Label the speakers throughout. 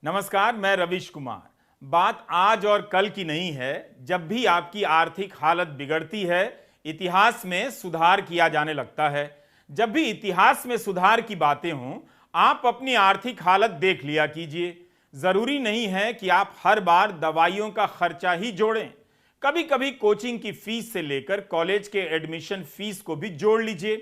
Speaker 1: नमस्कार, मैं रविश कुमार। बात आज और कल की नहीं है। जब भी आपकी आर्थिक हालत बिगड़ती है, इतिहास में सुधार किया जाने लगता है। जब भी इतिहास में सुधार की बातें हों, आप अपनी आर्थिक हालत देख लिया कीजिए। जरूरी नहीं है कि आप हर बार दवाइयों का खर्चा ही जोड़ें। कभी कभी कोचिंग की फीस से लेकर कॉलेज के एडमिशन फीस को भी जोड़ लीजिए।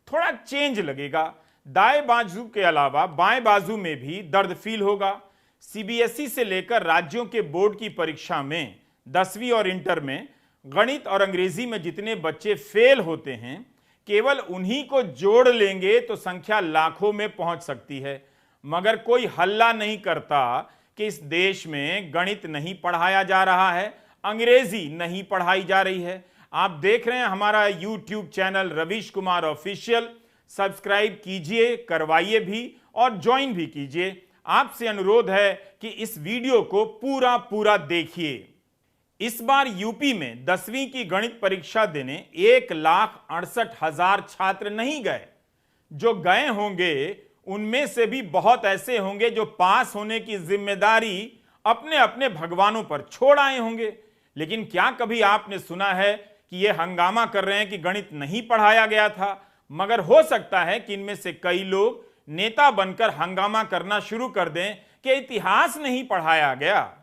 Speaker 1: थोड़ा चेंज लगेगा। दाएं बाजू के अलावा बाएं बाजू में भी दर्द फील होगा। सीबीएसई से लेकर राज्यों के बोर्ड की परीक्षा में 10वीं और इंटर में गणित और अंग्रेजी में जितने बच्चे फेल होते हैं, केवल उन्हीं को जोड़ लेंगे तो संख्या लाखों में पहुंच सकती है। मगर कोई हल्ला नहीं करता कि इस देश में गणित नहीं पढ़ाया जा रहा है, अंग्रेजी नहीं पढ़ाई जा रही है। आप देख रहे हैं हमारा यूट्यूब चैनल रविश कुमार ऑफिशियल। सब्सक्राइब कीजिए, करवाइए भी और ज्वाइन भी कीजिए। आपसे अनुरोध है कि इस वीडियो को पूरा देखिए। इस बार यूपी में 10वीं की गणित परीक्षा देने 1,68,000 छात्र नहीं गए। जो गए होंगे उनमें से भी बहुत ऐसे होंगे जो पास होने की जिम्मेदारी अपने अपने भगवानों पर छोड़ आए होंगे। लेकिन क्या कभी आपने सुना है कि यह हंगामा कर रहे हैं कि गणित नहीं पढ़ाया गया था? मगर हो सकता है कि इनमें से कई लोग नेता बनकर हंगामा करना शुरू कर दें कि इतिहास नहीं पढ़ाया गया।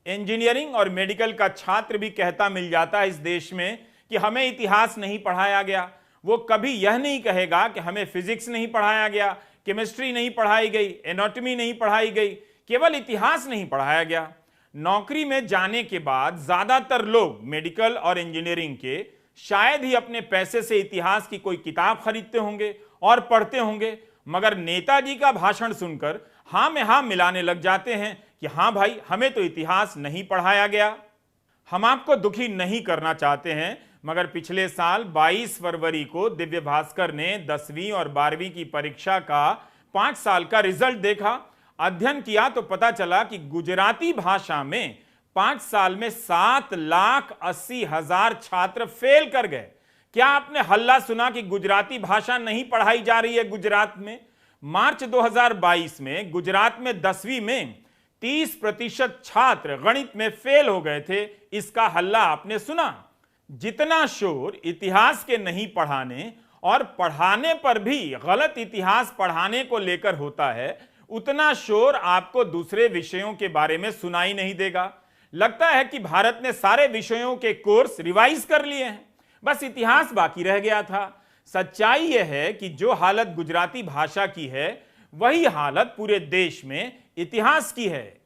Speaker 1: इंजीनियरिंग और मेडिकल का छात्र भी कहता मिल जाता है इस देश में कि हमें इतिहास नहीं पढ़ाया गया। वो कभी यह नहीं कहेगा कि हमें फिजिक्स नहीं पढ़ाया गया, केमिस्ट्री नहीं पढ़ाई गई, एनाटॉमी नहीं पढ़ाई गई, केवल इतिहास नहीं पढ़ाया गया। नौकरी में जाने के बाद ज्यादातर लोग मेडिकल और इंजीनियरिंग के शायद ही अपने पैसे से इतिहास की कोई किताब खरीदते होंगे और पढ़ते होंगे। मगर नेताजी का भाषण सुनकर हां में हां मिलाने लग जाते हैं कि हां भाई, हमें तो इतिहास नहीं पढ़ाया गया। हम आपको दुखी नहीं करना चाहते हैं, मगर पिछले साल 22 फरवरी को दिव्य भास्कर ने 10वीं और 12वीं की परीक्षा का 5 साल का रिजल्ट देखा। अध्ययन किया तो पता चला कि गुजराती भाषा में 5 साल में 7,80,000 छात्र फेल कर गए। क्या आपने हल्ला सुना कि गुजराती भाषा नहीं पढ़ाई जा रही है गुजरात में? मार्च 2022 में गुजरात में 10वीं में 30% छात्र गणित में फेल हो गए थे। इसका हल्ला आपने सुना? जितना शोर इतिहास के नहीं पढ़ाने और पढ़ाने पर भी गलत इतिहास पढ़ाने को लेकर होता है, उतना शोर आपको दूसरे विषयों के बारे में सुनाई नहीं देगा। लगता है कि भारत ने सारे विषयों के कोर्स रिवाइज कर लिए हैं, बस इतिहास बाकी रह गया था। सच्चाई यह है कि जो हालत गुजराती भाषा की है, वही हालत पूरे देश में इतिहास की है।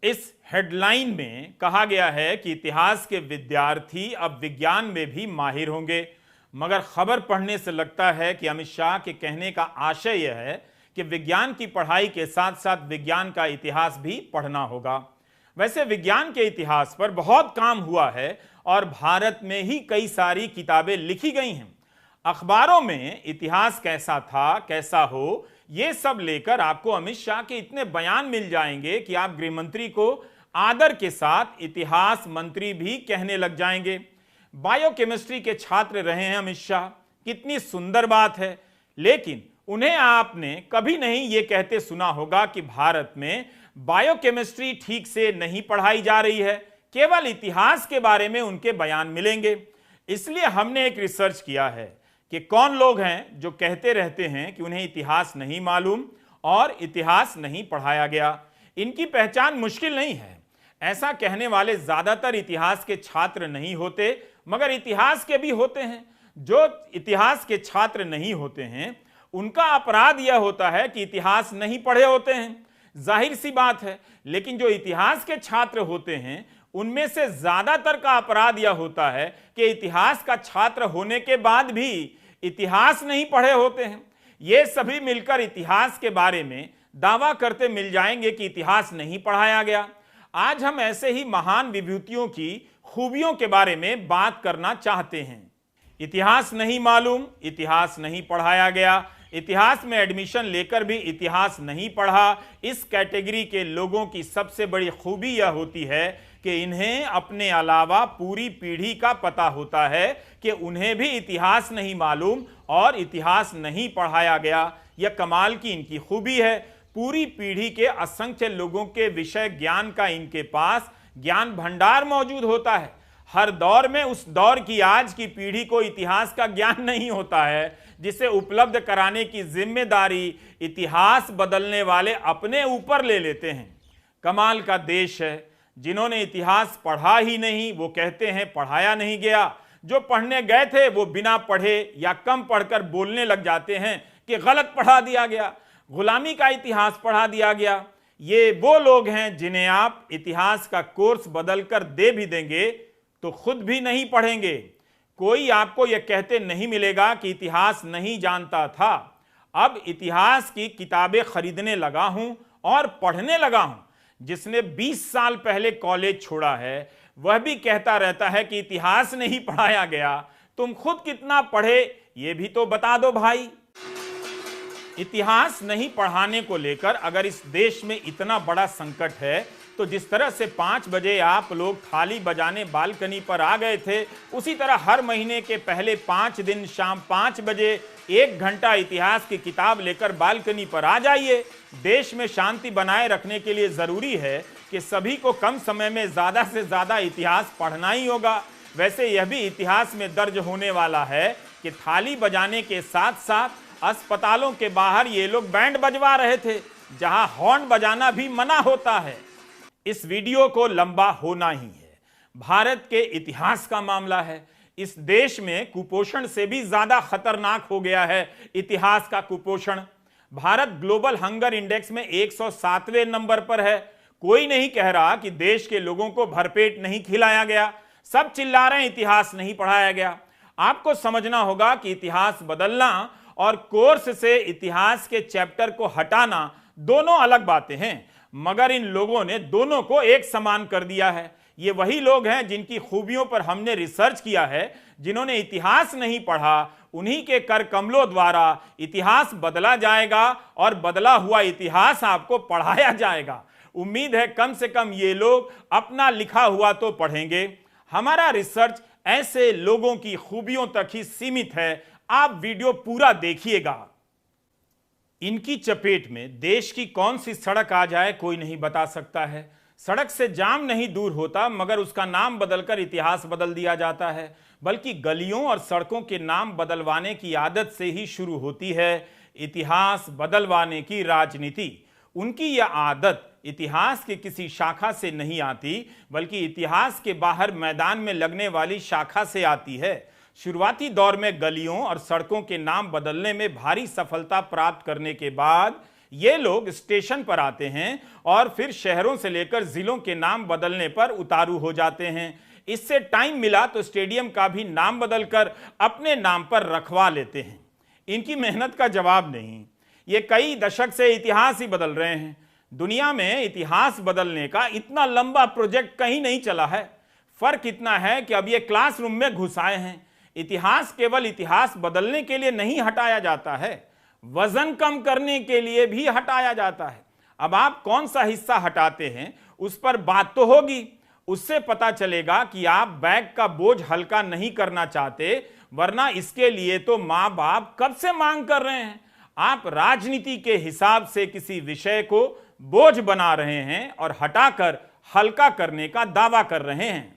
Speaker 1: इस हेडलाइन में कहा गया है कि इतिहास के विद्यार्थी अब विज्ञान में भी माहिर होंगे। मगर खबर पढ़ने से लगता है कि अमित शाह के कहने का आशय यह है कि विज्ञान की पढ़ाई के साथ साथ विज्ञान का इतिहास भी पढ़ना होगा। वैसे विज्ञान के इतिहास पर बहुत काम हुआ है और भारत में ही कई सारी किताबें लिखी गई हैं। अखबारों में इतिहास कैसा था, कैसा हो, यह सब लेकर आपको अमित शाह के इतने बयान मिल जाएंगे कि आप गृह मंत्री को आदर के साथ इतिहास मंत्री भी कहने लग जाएंगे। बायोकेमिस्ट्री के छात्र रहे हैं अमित शाह, कितनी सुंदर बात है। लेकिन उन्हें आपने कभी नहीं ये कहते सुना होगा कि भारत में बायोकेमिस्ट्री ठीक से नहीं पढ़ाई जा रही है। केवल इतिहास के बारे में उनके बयान मिलेंगे। इसलिए हमने एक रिसर्च किया है कि कौन लोग हैं जो कहते रहते हैं कि उन्हें इतिहास नहीं मालूम और इतिहास नहीं पढ़ाया गया। इनकी पहचान मुश्किल नहीं है। ऐसा कहने वाले ज्यादातर इतिहास के छात्र नहीं होते, मगर इतिहास के भी होते हैं। जो इतिहास के छात्र नहीं होते हैं, उनका अपराध यह होता है कि इतिहास नहीं पढ़े होते हैं। जाहिर सी बात है। लेकिन जो इतिहास के छात्र होते हैं, उनमें से ज्यादातर का अपराध यह होता है कि इतिहास का छात्र होने के बाद भी इतिहास नहीं पढ़े होते हैं। ये सभी मिलकर इतिहास के बारे में दावा करते मिल जाएंगे कि इतिहास नहीं पढ़ाया गया। आज हम ऐसे ही महान विभूतियों की खूबियों के बारे में बात करना चाहते हैं। इतिहास नहीं मालूम, इतिहास नहीं पढ़ाया गया, इतिहास में एडमिशन लेकर भी इतिहास नहीं पढ़ा, इस कैटेगरी के लोगों की सबसे बड़ी खूबी यह होती है कि इन्हें अपने अलावा पूरी पीढ़ी का पता होता है कि उन्हें भी इतिहास नहीं मालूम और इतिहास नहीं पढ़ाया गया। यह कमाल की इनकी खूबी है। पूरी पीढ़ी के असंख्य लोगों के विषय ज्ञान का इनके पास ज्ञान भंडार मौजूद होता है। हर दौर में उस दौर की आज की पीढ़ी को इतिहास का ज्ञान नहीं होता है, जिसे उपलब्ध कराने की जिम्मेदारी इतिहास बदलने वाले अपने ऊपर ले लेते हैं। कमाल का देश है, जिन्होंने इतिहास पढ़ा ही नहीं वो कहते हैं पढ़ाया नहीं गया, जो पढ़ने गए थे वो बिना पढ़े या कम पढ़कर बोलने लग जाते हैं कि गलत पढ़ा दिया गया, गुलामी का इतिहास पढ़ा दिया गया। ये वो लोग हैं जिन्हें आप इतिहास का कोर्स बदलकर दे भी देंगे तो खुद भी नहीं पढ़ेंगे। कोई आपको यह कहते नहीं मिलेगा कि इतिहास नहीं जानता था। अब इतिहास की किताबें खरीदने लगा हूं और पढ़ने लगा हूं। जिसने 20 साल पहले कॉलेज छोड़ा है वह भी कहता रहता है कि इतिहास नहीं पढ़ाया गया। तुम खुद कितना पढ़े ये भी तो बता दो भाई। इतिहास नहीं पढ़ाने को लेकर अगर इस देश में इतना बड़ा संकट है तो जिस तरह से 5 बजे आप लोग थाली बजाने बालकनी पर आ गए थे, उसी तरह हर महीने के पहले 5 दिन शाम 5 बजे 1 घंटा इतिहास की किताब लेकर बालकनी पर आ जाइए। देश में शांति बनाए रखने के लिए जरूरी है कि सभी को कम समय में ज्यादा से ज्यादा इतिहास पढ़ना ही होगा। वैसे यह भी इतिहास में दर्ज होने वाला है कि थाली बजाने के साथ साथ अस्पतालों के बाहर ये लोग बैंड बजवा रहे थे, जहां हॉर्न बजाना भी मना होता है। इस वीडियो को लंबा होना ही है। भारत के इतिहास का मामला है। इस देश में कुपोषण से भी ज्यादा खतरनाक हो गया है इतिहास का कुपोषण। भारत ग्लोबल हंगर इंडेक्स में 107वें नंबर पर है। कोई नहीं कह रहा कि देश के लोगों को भरपेट नहीं खिलाया गया, सब चिल्ला रहे हैं इतिहास नहीं पढ़ाया गया। आपको समझना होगा कि इतिहास बदलना और कोर्स से इतिहास के चैप्टर को हटाना दोनों अलग बातें हैं, मगर इन लोगों ने दोनों को एक समान कर दिया है। ये वही लोग हैं जिनकी खूबियों पर हमने रिसर्च किया है, जिन्होंने इतिहास नहीं पढ़ा। उन्हीं के कर कमलों द्वारा इतिहास बदला जाएगा और बदला हुआ इतिहास आपको पढ़ाया जाएगा। उम्मीद है कम से कम ये लोग अपना लिखा हुआ तो पढ़ेंगे। हमारा रिसर्च ऐसे लोगों की खूबियों तक ही सीमित है। आप वीडियो पूरा देखिएगा। इनकी चपेट में देश की कौन सी सड़क आ जाए कोई नहीं बता सकता है। सड़क से जाम नहीं दूर होता, मगर उसका नाम बदलकर इतिहास बदल दिया जाता है। बल्कि गलियों और सड़कों के नाम बदलवाने की आदत से ही शुरू होती है इतिहास बदलवाने की राजनीति। उनकी यह आदत इतिहास की किसी शाखा से नहीं आती, बल्कि इतिहास के बाहर मैदान में लगने वाली शाखा से आती है। शुरुआती दौर में गलियों और सड़कों के नाम बदलने में भारी सफलता प्राप्त करने के बाद ये लोग स्टेशन पर आते हैं और फिर शहरों से लेकर जिलों के नाम बदलने पर उतारू हो जाते हैं। इससे टाइम मिला तो स्टेडियम का भी नाम बदलकर अपने नाम पर रखवा लेते हैं। इनकी मेहनत का जवाब नहीं। ये कई दशक से इतिहास ही बदल रहे हैं। दुनिया में इतिहास बदलने का इतना लंबा प्रोजेक्ट कहीं नहीं चला है। फर्क इतना है कि अब ये क्लासरूम में घुस आए हैं। इतिहास केवल इतिहास बदलने के लिए नहीं हटाया जाता है, वजन कम करने के लिए भी हटाया जाता है। अब आप कौन सा हिस्सा हटाते हैं उस पर बात तो होगी। उससे पता चलेगा कि आप बैग का बोझ हल्का नहीं करना चाहते, वरना इसके लिए तो मां बाप कब से मांग कर रहे हैं। आप राजनीति के हिसाब से किसी विषय को बोझ बना रहे हैं और हटाकर हल्का करने का दावा कर रहे हैं।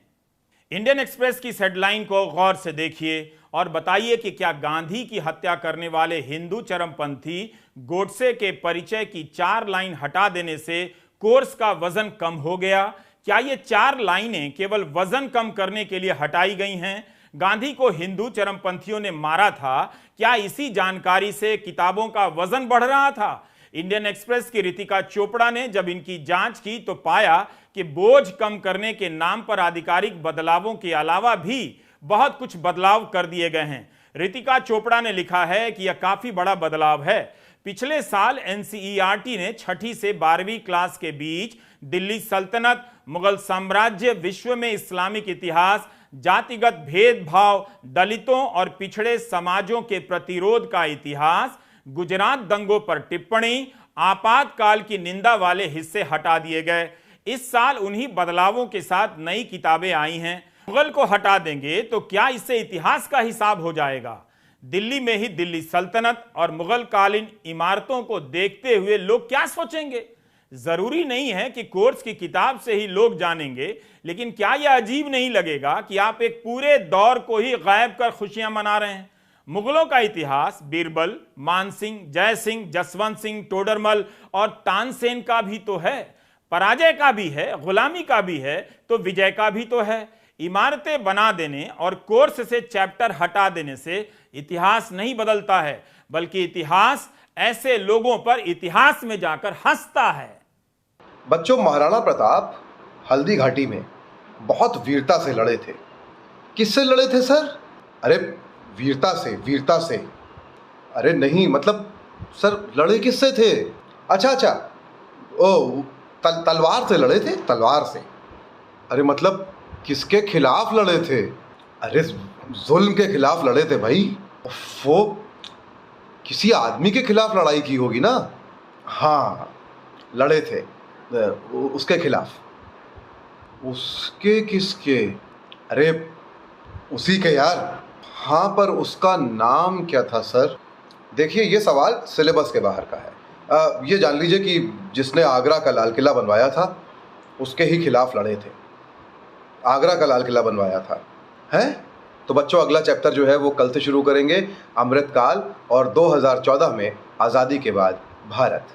Speaker 1: इंडियन एक्सप्रेस की इस हेडलाइन को गौर से देखिए और बताइए कि क्या गांधी की हत्या करने वाले हिंदू चरमपंथी गोडसे के परिचय की 4 लाइन हटा देने से कोर्स का वजन कम हो गया? क्या ये 4 लाइनें केवल वजन कम करने के लिए हटाई गई हैं? गांधी को हिंदू चरमपंथियों ने मारा था, क्या इसी जानकारी से किताबों का वजन बढ़ रहा था? इंडियन एक्सप्रेस की रितिका चोपड़ा ने जब इनकी जांच की तो पाया कि बोझ कम करने के नाम पर आधिकारिक बदलावों के अलावा भी बहुत कुछ बदलाव कर दिए गए हैं। रितिका चोपड़ा ने लिखा है कि यह काफी बड़ा बदलाव है। पिछले साल एनसीईआरटी ने 6ठी से 12वीं क्लास के बीच दिल्ली सल्तनत, मुगल साम्राज्य, विश्व में इस्लामिक इतिहास, जातिगत भेदभाव, दलितों और पिछड़े समाजों के प्रतिरोध का इतिहास, गुजरात दंगों पर टिप्पणी, आपातकाल की निंदा वाले हिस्से हटा दिए गए। इस साल उन्हीं बदलावों के साथ नई किताबें आई हैं। मुगल को हटा देंगे तो क्या इससे इतिहास का हिसाब हो जाएगा? दिल्ली में ही दिल्ली सल्तनत और मुगल कालीन इमारतों को देखते हुए लोग क्या सोचेंगे? जरूरी नहीं है कि कोर्स की किताब से ही लोग जानेंगे, लेकिन क्या यह अजीब नहीं लगेगा कि आप एक पूरे दौर को ही गायब कर खुशियां मना रहे हैं? मुगलों का इतिहास बीरबल, मानसिंह, जय सिंह, जसवंत सिंह, टोडरमल और तानसेन का भी तो है, पराजय का भी है, गुलामी का भी है, तो विजय का भी तो है। इमारतें बना देने और कोर्स से चैप्टर हटा देने से इतिहास नहीं बदलता है, बल्कि इतिहास ऐसे लोगों पर इतिहास में जाकर हंसता है।
Speaker 2: बच्चों, महाराणा प्रताप हल्दी घाटी में बहुत वीरता से लड़े थे। किससे लड़े थे सर? अरे वीरता से। अरे नहीं, मतलब सर लड़े किससे थे? अच्छा, ओ तलवार से लड़े थे, तलवार से। अरे मतलब किसके खिलाफ लड़े थे? अरे जुल्म के खिलाफ लड़े थे भाई। वो किसी आदमी के खिलाफ लड़ाई की होगी ना? हाँ, लड़े थे उसके खिलाफ। उसके किसके? अरे उसी के यार। हाँ, पर उसका नाम क्या था सर? देखिए, ये सवाल सिलेबस के बाहर का है। ये जान लीजिए कि जिसने आगरा का लाल किला बनवाया था उसके ही खिलाफ लड़े थे। आगरा का लाल किला बनवाया था। हैं? तो बच्चों, अगला चैप्टर जो है वो कल से शुरू करेंगे, अमृतकाल और 2014 में आज़ादी के बाद भारत।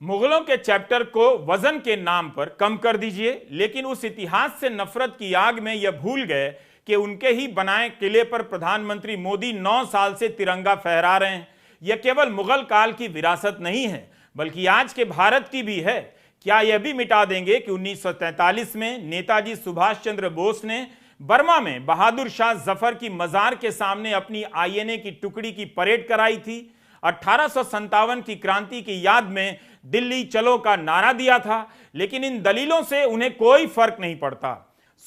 Speaker 1: मुगलों के चैप्टर को वजन के नाम पर कम कर दीजिए, लेकिन उस इतिहास से नफरत की आग में यह भूल गए कि उनके ही बनाए किले पर प्रधानमंत्री मोदी 9 साल से तिरंगा फहरा रहे हैं। यह केवल मुगल काल की विरासत नहीं है, बल्कि आज के भारत की भी है। क्या यह भी मिटा देंगे कि 1943 में नेताजी सुभाष चंद्र बोस ने बर्मा में बहादुर शाह जफर की मजार के सामने अपनी आईएनए की टुकड़ी की परेड कराई थी? 1857 की क्रांति की याद में दिल्ली चलो का नारा दिया था, लेकिन इन दलीलों से उन्हें कोई फर्क नहीं पड़ता।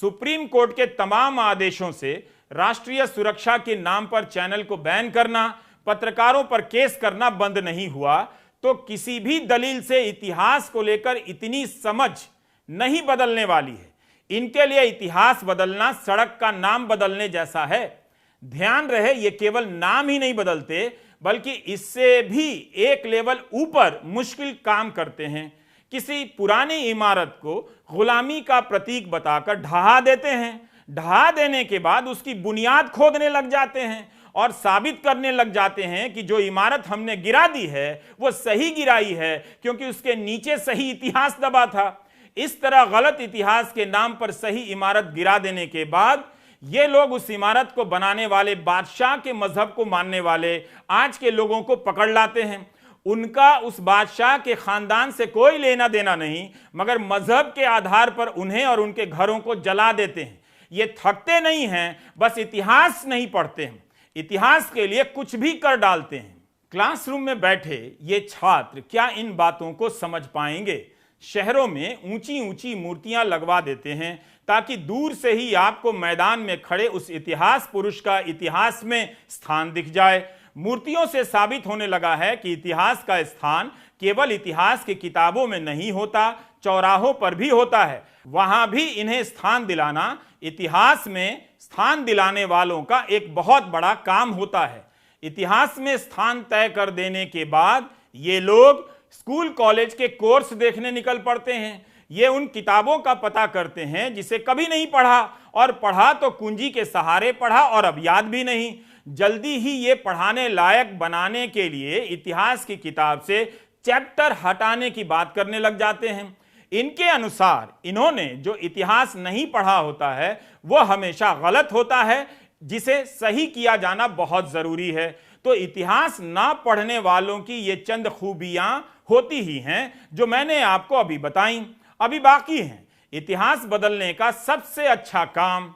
Speaker 1: सुप्रीम कोर्ट के तमाम आदेशों से राष्ट्रीय सुरक्षा के नाम पर चैनल को बैन करना, पत्रकारों पर केस करना बंद नहीं हुआ, तो किसी भी दलील से इतिहास को लेकर इतनी समझ नहीं बदलने वाली है। इनके लिए इतिहास बदलना सड़क का नाम बदलने जैसा है। ध्यान रहे, ये केवल नाम ही नहीं बदलते, बल्कि इससे भी एक लेवल ऊपर मुश्किल काम करते हैं। किसी पुरानी इमारत को गुलामी का प्रतीक बताकर ढहा देते हैं। ढहा देने के बाद उसकी बुनियाद खोदने लग जाते हैं और साबित करने लग जाते हैं कि जो इमारत हमने गिरा दी है वो सही गिराई है, क्योंकि उसके नीचे सही इतिहास दबा था। इस तरह गलत इतिहास के नाम पर सही इमारत गिरा देने के बाद ये लोग उस इमारत को बनाने वाले बादशाह के मजहब को मानने वाले आज के लोगों को पकड़ लाते हैं। उनका उस बादशाह के खानदान से कोई लेना देना नहीं, मगर मजहब के आधार पर उन्हें और उनके घरों को जला देते हैं। ये थकते नहीं हैं, बस इतिहास नहीं पढ़ते हैं, इतिहास के लिए कुछ भी कर डालते हैं। क्लासरूम में बैठे ये छात्र क्या इन बातों को समझ पाएंगे? शहरों में ऊंची ऊंची मूर्तियां लगवा देते हैं ताकि दूर से ही आपको मैदान में खड़े उस इतिहास पुरुष का इतिहास में स्थान दिख जाए। मूर्तियों से साबित होने लगा है कि इतिहास का स्थान केवल इतिहास की किताबों में नहीं होता, चौराहों पर भी होता है। वहां भी इन्हें स्थान दिलाना इतिहास में स्थान दिलाने वालों का एक बहुत बड़ा काम होता है। इतिहास में स्थान तय कर देने के बाद ये लोग स्कूल कॉलेज के कोर्स देखने निकल पड़ते हैं। ये उन किताबों का पता करते हैं जिसे कभी नहीं पढ़ा, और पढ़ा तो कुंजी के सहारे पढ़ा और अब याद भी नहीं। जल्दी ही ये पढ़ाने लायक बनाने के लिए इतिहास की किताब से चैप्टर हटाने की बात करने लग जाते हैं। इनके अनुसार इन्होंने जो इतिहास नहीं पढ़ा होता है वो हमेशा गलत होता है, जिसे सही किया जाना बहुत जरूरी है। तो इतिहास ना पढ़ने वालों की ये चंद खूबियां होती ही हैं जो मैंने आपको अभी बताई। अभी बाकी हैं। इतिहास बदलने का सबसे अच्छा काम,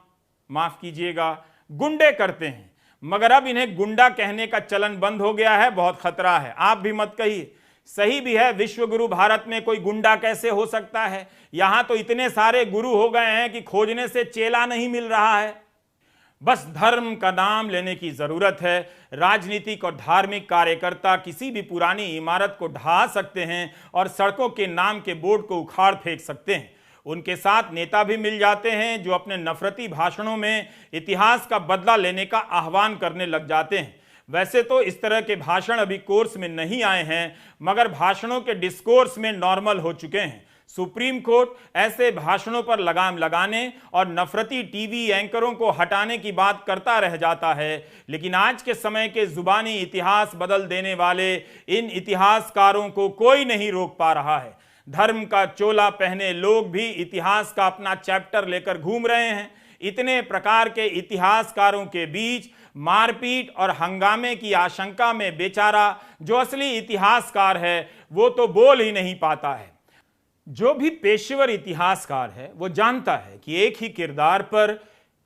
Speaker 1: माफ कीजिएगा, गुंडे करते हैं, मगर अब इन्हें गुंडा कहने का चलन बंद हो गया है। बहुत खतरा है, आप भी मत कहिए। सही भी है, विश्व गुरु भारत में कोई गुंडा कैसे हो सकता है? यहां तो इतने सारे गुरु हो गए हैं कि खोजने से चेला नहीं मिल रहा है। बस धर्म का नाम लेने की जरूरत है। राजनीतिक और धार्मिक कार्यकर्ता किसी भी पुरानी इमारत को ढहा सकते हैं और सड़कों के नाम के बोर्ड को उखाड़ फेंक सकते हैं। उनके साथ नेता भी मिल जाते हैं जो अपने नफरती भाषणों में इतिहास का बदला लेने का आह्वान करने लग जाते हैं। वैसे तो इस तरह के भाषण अभी कोर्स में नहीं आए हैं, मगर भाषणों के डिस्कोर्स में नॉर्मल हो चुके हैं। सुप्रीम कोर्ट ऐसे भाषणों पर लगाम लगाने और नफरती टीवी एंकरों को हटाने की बात करता रह जाता है, लेकिन आज के समय के जुबानी इतिहास बदल देने वाले इन इतिहासकारों को कोई नहीं रोक पा रहा है। धर्म का चोला पहने लोग भी इतिहास का अपना चैप्टर लेकर घूम रहे हैं। इतने प्रकार के इतिहासकारों के बीच मारपीट और हंगामे की आशंका में बेचारा जो असली इतिहासकार है वो तो बोल ही नहीं पाता है। जो भी पेशेवर इतिहासकार है वो जानता है कि एक ही किरदार पर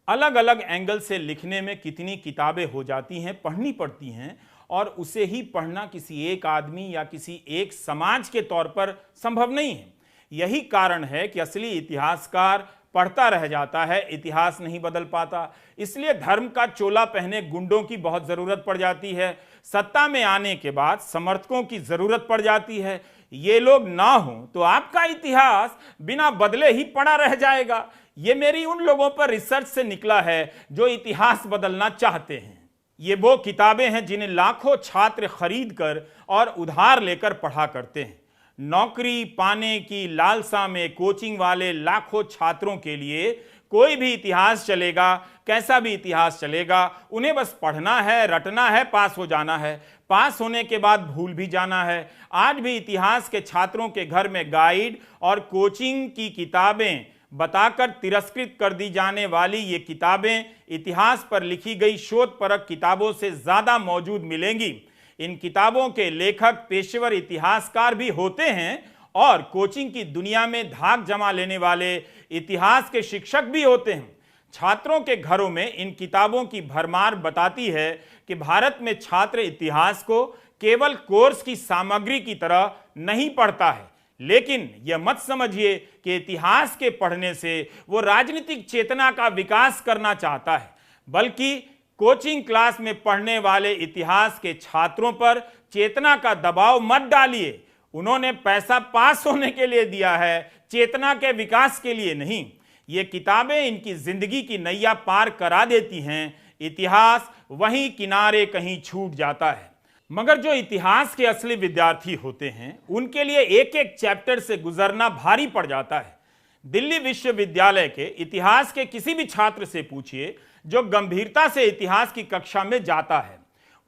Speaker 1: अलग अलग एंगल से लिखने में कितनी किताबें हो जाती हैं, पढ़नी पड़ती हैं, और उसे ही पढ़ना किसी एक आदमी या किसी एक समाज के तौर पर संभव नहीं है। यही कारण है कि असली इतिहासकार पढ़ता रह जाता है, इतिहास नहीं बदल पाता। इसलिए धर्म का चोला पहने गुंडों की बहुत जरूरत पड़ जाती है। सत्ता में आने के बाद समर्थकों की जरूरत पड़ जाती है। ये लोग ना हो तो आपका इतिहास बिना बदले ही पड़ा रह जाएगा। ये मेरी उन लोगों पर रिसर्च से निकला है जो इतिहास बदलना चाहते हैं। ये वो किताबें हैं जिन्हें लाखों छात्र खरीद कर और उधार लेकर पढ़ा करते हैं। नौकरी पाने की लालसा में कोचिंग वाले लाखों छात्रों के लिए कोई भी इतिहास चलेगा, कैसा भी इतिहास चलेगा। उन्हें बस पढ़ना है, रटना है, पास हो जाना है। पास होने के बाद भूल भी जाना है। आज भी इतिहास के छात्रों के घर में गाइड और कोचिंग की किताबें बताकर तिरस्कृत कर दी जाने वाली ये किताबें इतिहास पर लिखी गई शोधपरक किताबों से ज्यादा मौजूद मिलेंगी। इन किताबों के लेखक पेशेवर इतिहासकार भी होते हैं और कोचिंग की दुनिया में धाक जमा लेने वाले इतिहास के शिक्षक भी होते हैं। छात्रों के घरों में इन किताबों की भरमार बताती है कि भारत में छात्र इतिहास को केवल कोर्स की सामग्री की तरह नहीं पढ़ता है, लेकिन यह मत समझिए कि इतिहास के पढ़ने से वो राजनीतिक चेतना का विकास करना चाहता है, बल्कि कोचिंग क्लास में पढ़ने वाले इतिहास के छात्रों पर चेतना का दबाव मत डालिए। उन्होंने पैसा पास होने के लिए दिया है, चेतना के विकास के लिए नहीं। ये किताबें इनकी जिंदगी की नैया पार करा देती हैं। इतिहास वहीं किनारे कहीं छूट जाता है। मगर जो इतिहास के असली विद्यार्थी होते हैं उनके लिए एक एक चैप्टर से गुजरना भारी पड़ जाता है। दिल्ली विश्वविद्यालय के इतिहास के किसी भी छात्र से पूछिए जो गंभीरता से इतिहास की कक्षा में जाता है,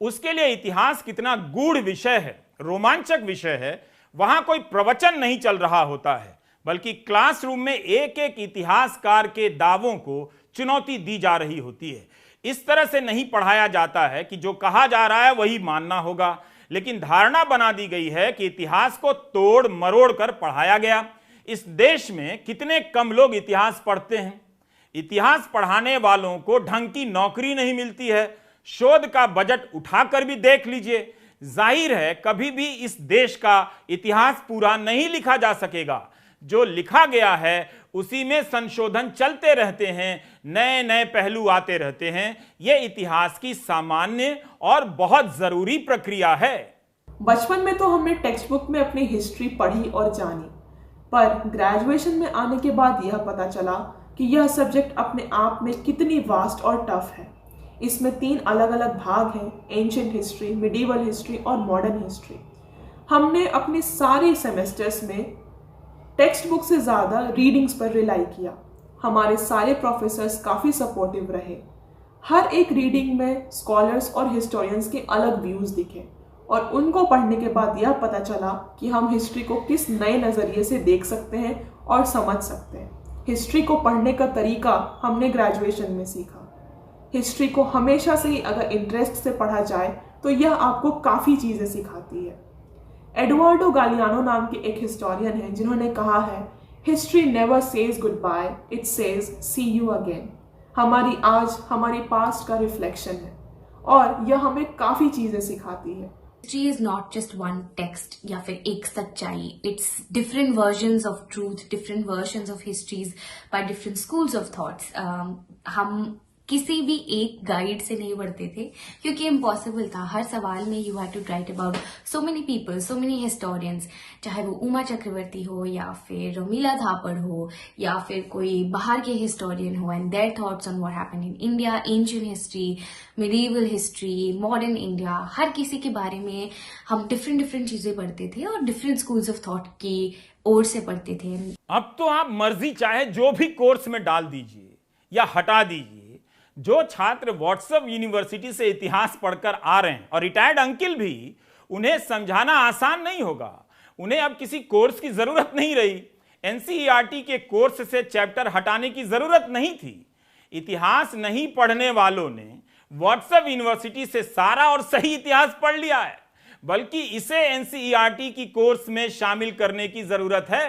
Speaker 1: उसके लिए इतिहास कितना गूढ़ विषय है, रोमांचक विषय है। वहां कोई प्रवचन नहीं चल रहा होता है, बल्कि क्लासरूम में एक एक इतिहासकार के दावों को चुनौती दी जा रही होती है। इस तरह से नहीं पढ़ाया जाता है कि जो कहा जा रहा है वही मानना होगा, लेकिन धारणा बना दी गई है कि इतिहास को तोड़ मरोड़ कर पढ़ाया गया। इस देश में कितने कम लोग इतिहास पढ़ते हैं। इतिहास पढ़ाने वालों को ढंग की नौकरी नहीं मिलती है। शोध का बजट उठाकर भी देख लीजिए। जाहिर है कभी भी इस देश का इतिहास पूरा नहीं लिखा जा सकेगा। जो लिखा गया है उसी में संशोधन चलते रहते हैं, नए नए पहलू आते रहते हैं। यह इतिहास की सामान्य और बहुत जरूरी प्रक्रिया है।
Speaker 3: बचपन में तो हमने टेक्स्ट बुक में अपनी हिस्ट्री पढ़ी और जानी, पर ग्रेजुएशन में आने के बाद यह पता चला कि यह सब्जेक्ट अपने आप में कितनी वास्ट और टफ है। इसमें 3 अलग अलग भाग हैं, एंशिएंट हिस्ट्री, मिडीवल हिस्ट्री और मॉडर्न हिस्ट्री। हमने अपने सारे सेमेस्टर्स में टेक्स्ट बुक से ज़्यादा रीडिंग्स पर रिलाई किया। हमारे सारे प्रोफेसर्स काफ़ी सपोर्टिव रहे। हर एक रीडिंग में स्कॉलर्स और हिस्टोरियंस के अलग व्यूज़ दिखे और उनको पढ़ने के बाद यह पता चला कि हम हिस्ट्री को किस नए नज़रिए से देख सकते हैं और समझ सकते हैं। हिस्ट्री को पढ़ने का तरीका हमने ग्रेजुएशन में सीखा। हिस्ट्री को हमेशा से ही अगर इंटरेस्ट से पढ़ा जाए तो यह आपको काफ़ी चीज़ें सिखाती है। एडुआर्डो गालियानो नाम के एक हिस्टोरियन हैं जिन्होंने कहा है, history never says goodbye, it says see you again. हमारी आज हमारी पास्ट का रिफ्लेक्शन है और यह हमें काफ़ी चीज़ें सिखाती है।
Speaker 4: History is not just one text या फिर एक सच्चाई। It's different versions of truth, different versions of histories by different schools of thoughts. हम किसी भी एक गाइड से नहीं पढ़ते थे, क्योंकि इम्पॉसिबल था। हर सवाल में you have to write about so many people, so many historians, चाहे वो उमा चक्रवर्ती हो या फिर मीला थापड़ हो या फिर कोई बाहर के हिस्टोरियन हो, and their thoughts on what happened in India, ancient history, medieval history, modern India. हर किसी के बारे में हम डिफरेंट चीजें पढ़ते थे और डिफरेंट स्कूल्स ऑफ थॉट की ओर से पढ़ते थे।
Speaker 1: अब तो आप मर्जी चाहे जो भी कोर्स में डाल दीजिए या हटा दीजिए, जो छात्र व्हाट्सएप यूनिवर्सिटी से इतिहास पढ़कर आ रहे हैं और रिटायर्ड अंकिल भी, उन्हें समझाना आसान नहीं होगा। उन्हें अब किसी कोर्स की जरूरत नहीं रही। एनसीईआरटी के कोर्स से चैप्टर हटाने की जरूरत नहीं थी। इतिहास नहीं पढ़ने वालों ने व्हाट्सएप यूनिवर्सिटी से सारा और सही इतिहास पढ़ लिया है, बल्कि इसे एनसीईआरटी की कोर्स में शामिल करने की जरूरत है,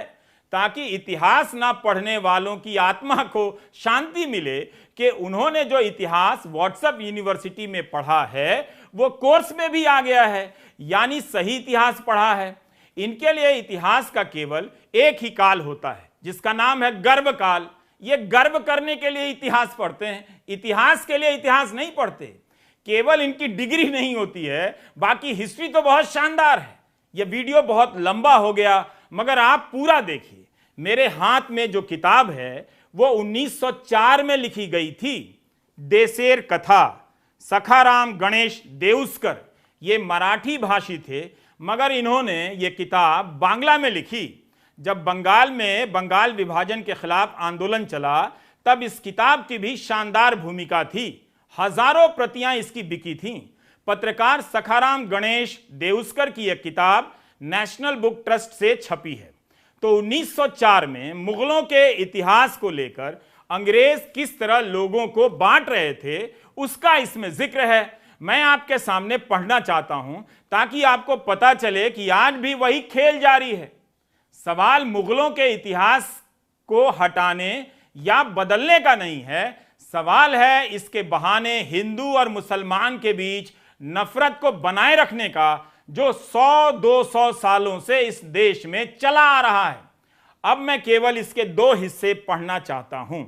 Speaker 1: ताकि इतिहास ना पढ़ने वालों की आत्मा को शांति मिले कि उन्होंने जो इतिहास व्हाट्सएप यूनिवर्सिटी में पढ़ा है वो कोर्स में भी आ गया है, यानी सही इतिहास पढ़ा है। इनके लिए इतिहास का केवल एक ही काल होता है, जिसका नाम है गर्भ काल। ये गर्व करने के लिए इतिहास पढ़ते हैं, इतिहास के लिए इतिहास नहीं पढ़ते। केवल इनकी डिग्री नहीं होती है, बाकी हिस्ट्री तो बहुत शानदार है। यह वीडियो बहुत लंबा हो गया, मगर आप पूरा देखिए। मेरे हाथ में जो किताब है वो 1904 में लिखी गई थी, देसेर कथा, सखाराम गणेश देउस्कर। ये मराठी भाषी थे, मगर इन्होंने ये किताब बांग्ला में लिखी। जब बंगाल में बंगाल विभाजन के खिलाफ आंदोलन चला, तब इस किताब की भी शानदार भूमिका थी। हजारों प्रतियां इसकी बिकी थीं। पत्रकार सखाराम गणेश देउस्कर की यह किताब नेशनल बुक ट्रस्ट से छपी है। तो 1904 में मुगलों के इतिहास को लेकर अंग्रेज किस तरह लोगों को बांट रहे थे, उसका इसमें जिक्र है। मैं आपके सामने पढ़ना चाहता हूं, ताकि आपको पता चले कि आज भी वही खेल जारी है। सवाल मुगलों के इतिहास को हटाने या बदलने का नहीं है, सवाल है इसके बहाने हिंदू और मुसलमान के बीच नफरत को बनाए रखने का, जो 100-200 सालों से इस देश में चला आ रहा है। अब मैं केवल इसके 2 हिस्से पढ़ना चाहता हूं।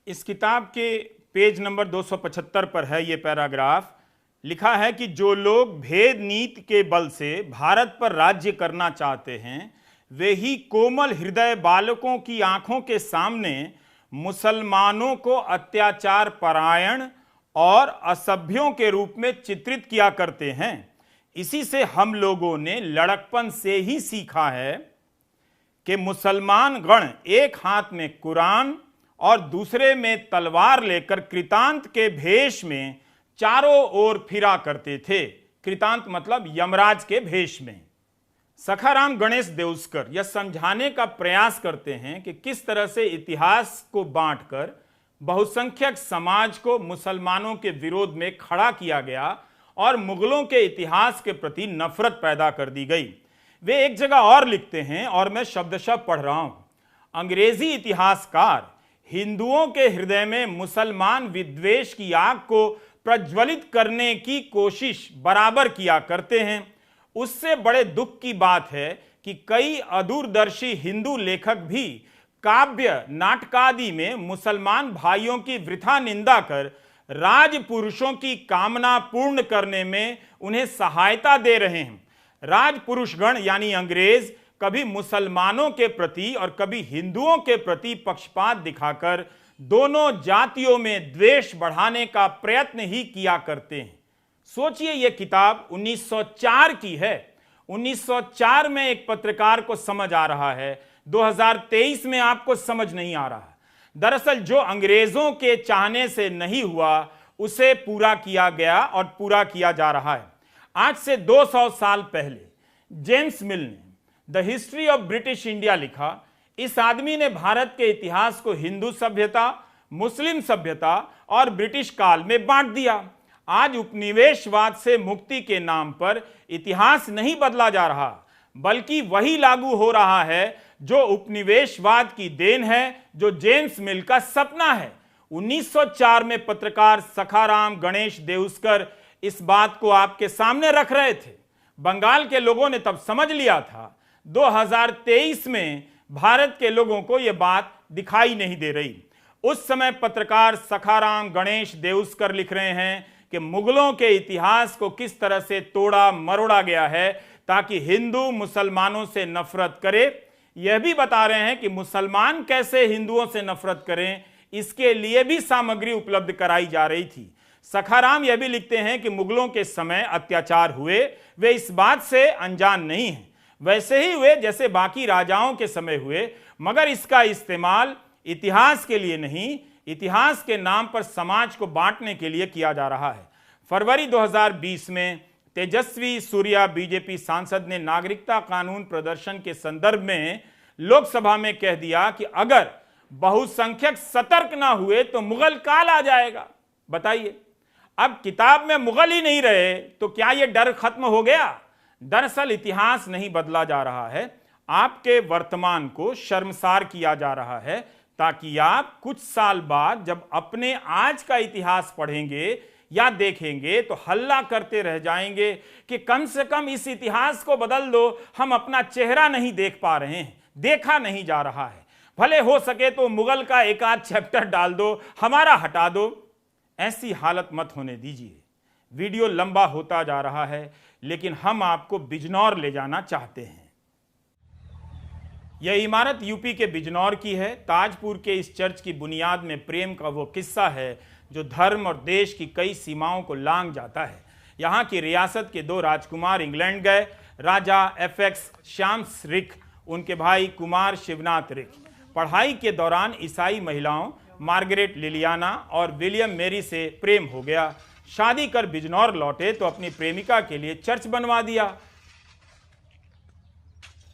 Speaker 1: इस किताब के पेज नंबर 275 पर है ये पैराग्राफ। लिखा है कि जो लोग भेद नीति के बल से भारत पर राज्य करना चाहते हैं, वे ही कोमल हृदय बालकों की आंखों के सामने मुसलमानों को अत्याचार परायण और असभ्यों के रूप में चित्रित किया करते हैं। इसी से हम लोगों ने लड़कपन से ही सीखा है कि मुसलमान गण एक हाथ में कुरान और दूसरे में तलवार लेकर कृतांत के भेष में चारों ओर फिरा करते थे। कृतांत मतलब यमराज के भेष में। सखाराम गणेश देउस्कर यह समझाने का प्रयास करते हैं कि किस तरह से इतिहास को बांटकर बहुसंख्यक समाज को मुसलमानों के विरोध में खड़ा किया गया और मुगलों के इतिहास के प्रति नफरत पैदा कर दी गई। वे एक जगह और लिखते हैं, और मैं शब्दशः पढ़ रहा हूं। अंग्रेजी इतिहासकार हिंदुओं के हृदय में मुसलमान विद्वेष की आग को प्रज्वलित करने की कोशिश बराबर किया करते हैं। उससे बड़े दुख की बात है कि कई अदूरदर्शी हिंदू लेखक भी काव्य नाटकादि में मुसलमान भाइयों की वृथा निंदा कर राजपुरुषों की कामना पूर्ण करने में उन्हें सहायता दे रहे हैं। राजपुरुषगण यानी अंग्रेज कभी मुसलमानों के प्रति और कभी हिंदुओं के प्रति पक्षपात दिखाकर दोनों जातियों में द्वेष बढ़ाने का प्रयत्न ही किया करते हैं। सोचिए, यह किताब 1904 की है। 1904 में एक पत्रकार को समझ आ रहा है, 2023 में आपको समझ नहीं आ रहा। दरअसल जो अंग्रेजों के चाहने से नहीं हुआ, उसे पूरा किया गया और पूरा किया जा रहा है। आज से 200 साल पहले जेम्स मिल ने the history of British India लिखा। इस आदमी ने भारत के इतिहास को हिंदू सभ्यता, मुस्लिम सभ्यता और ब्रिटिश काल में बांट दिया। आज उपनिवेशवाद से मुक्ति के नाम पर इतिहास नहीं बदला जा रहा, बल्कि वही लागू हो रहा है जो उपनिवेशवाद की देन है, जो जेम्स मिल का सपना है। 1904 में पत्रकार सखाराम गणेश देउस्कर इस बात को आपके सामने रख रहे थे। बंगाल के लोगों ने तब समझ लिया था। 2023 में भारत के लोगों को यह बात दिखाई नहीं दे रही। उस समय पत्रकार सखाराम गणेश देउस्कर लिख रहे हैं कि मुगलों के इतिहास को किस तरह से तोड़ा मरोड़ा गया है ताकि हिंदू मुसलमानों से नफरत करे। यह भी बता रहे हैं कि मुसलमान कैसे हिंदुओं से नफरत करें, इसके लिए भी सामग्री उपलब्ध कराई जा रही थी। सखाराम यह भी लिखते हैं कि मुगलों के समय अत्याचार हुए, वे इस बात से अनजान नहीं हैं, वैसे ही हुए जैसे बाकी राजाओं के समय हुए, मगर इसका इस्तेमाल इतिहास के लिए नहीं, इतिहास के नाम पर समाज को बांटने के लिए किया जा रहा है। फरवरी 2020 में तेजस्वी सूर्या बीजेपी सांसद ने नागरिकता कानून प्रदर्शन के संदर्भ में लोकसभा में कह दिया कि अगर बहुसंख्यक सतर्क ना हुए तो मुगल काल आ जाएगा। बताइए, अब किताब में मुगल ही नहीं रहे तो क्या यह डर खत्म हो गया? दरअसल इतिहास नहीं बदला जा रहा है, आपके वर्तमान को शर्मसार किया जा रहा है ताकि आप कुछ साल बाद जब अपने आज का इतिहास पढ़ेंगे या देखेंगे तो हल्ला करते रह जाएंगे कि कम से कम इस इतिहास को बदल दो, हम अपना चेहरा नहीं देख पा रहे हैं, देखा नहीं जा रहा है। भले हो सके तो मुगल का एक आध चैप्टर डाल दो, हमारा हटा दो। ऐसी हालत मत होने दीजिए। वीडियो लंबा होता जा रहा है, लेकिन हम आपको बिजनौर ले जाना चाहते हैं। यह इमारत यूपी के बिजनौर की है। ताजपुर के इस चर्च की बुनियाद में प्रेम का वो किस्सा है जो धर्म और देश की कई सीमाओं को लांघ जाता है। यहाँ की रियासत के 2 राजकुमार इंग्लैंड गए, राजा एफएक्स श्याम्स रिक, उनके भाई कुमार शिवनाथ रिक। पढ़ाई के दौरान ईसाई महिलाओं मार्गरेट लिलियाना और विलियम मेरी से प्रेम हो गया। शादी कर बिजनौर लौटे तो अपनी प्रेमिका के लिए चर्च बनवा दिया।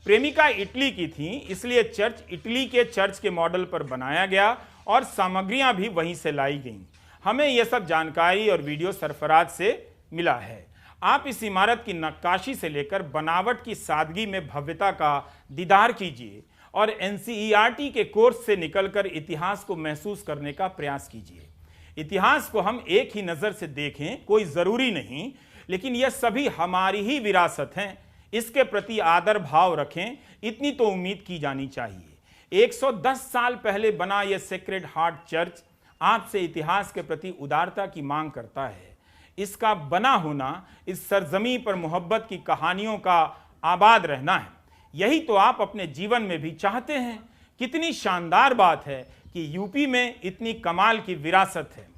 Speaker 1: प्रेमिका इटली की थी, इसलिए चर्च इटली के चर्च के मॉडल पर बनाया गया और सामग्रियां भी वहीं से लाई गईं। हमें यह सब जानकारी और वीडियो सरफराज से मिला है। आप इस इमारत की नक्काशी से लेकर बनावट की सादगी में भव्यता का दीदार कीजिए और एनसीईआरटी के कोर्स से निकलकर इतिहास को महसूस करने का प्रयास कीजिए। इतिहास को हम एक ही नज़र से देखें कोई ज़रूरी नहीं, लेकिन यह सभी हमारी ही विरासत हैं, इसके प्रति आदर भाव रखें, इतनी तो उम्मीद की जानी चाहिए। 110 साल पहले बना यह सेक्रेड हार्ट चर्च आपसे इतिहास के प्रति उदारता की मांग करता है। इसका बना होना, इस सरजमी पर मोहब्बत की कहानियों का आबाद रहना है। यही तो आप अपने जीवन में भी चाहते हैं। कितनी शानदार बात है कि यूपी में इतनी कमाल की विरासत है।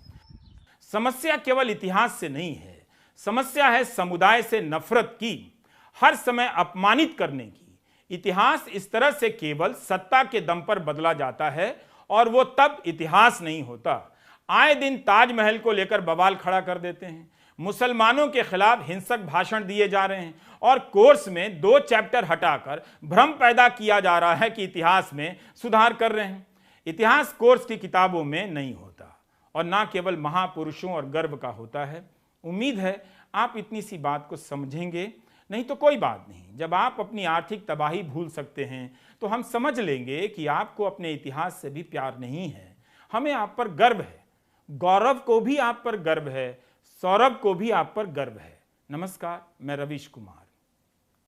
Speaker 1: समस्या केवल इतिहास से नहीं है, समस्या है समुदाय से नफरत की, हर समय अपमानित करने की। इतिहास इस तरह से केवल सत्ता के दम पर बदला जाता है और वो तब इतिहास नहीं होता। आए दिन ताजमहल को लेकर बवाल खड़ा कर देते हैं, मुसलमानों के खिलाफ हिंसक भाषण दिए जा रहे हैं और कोर्स में 2 चैप्टर हटाकर भ्रम पैदा किया जा रहा है कि इतिहास में सुधार कर रहे हैं। इतिहास कोर्स की किताबों में नहीं होता और ना केवल महापुरुषों और गर्व का होता है। उम्मीद है आप इतनी सी बात को समझेंगे, नहीं तो कोई बात नहीं। जब आप अपनी आर्थिक तबाही भूल सकते हैं तो हम समझ लेंगे कि आपको अपने इतिहास से भी प्यार नहीं है। हमें आप पर गर्व है, गौरव को भी आप पर गर्व है, सौरभ को भी आप पर गर्व है। नमस्कार, मैं रवीश कुमार।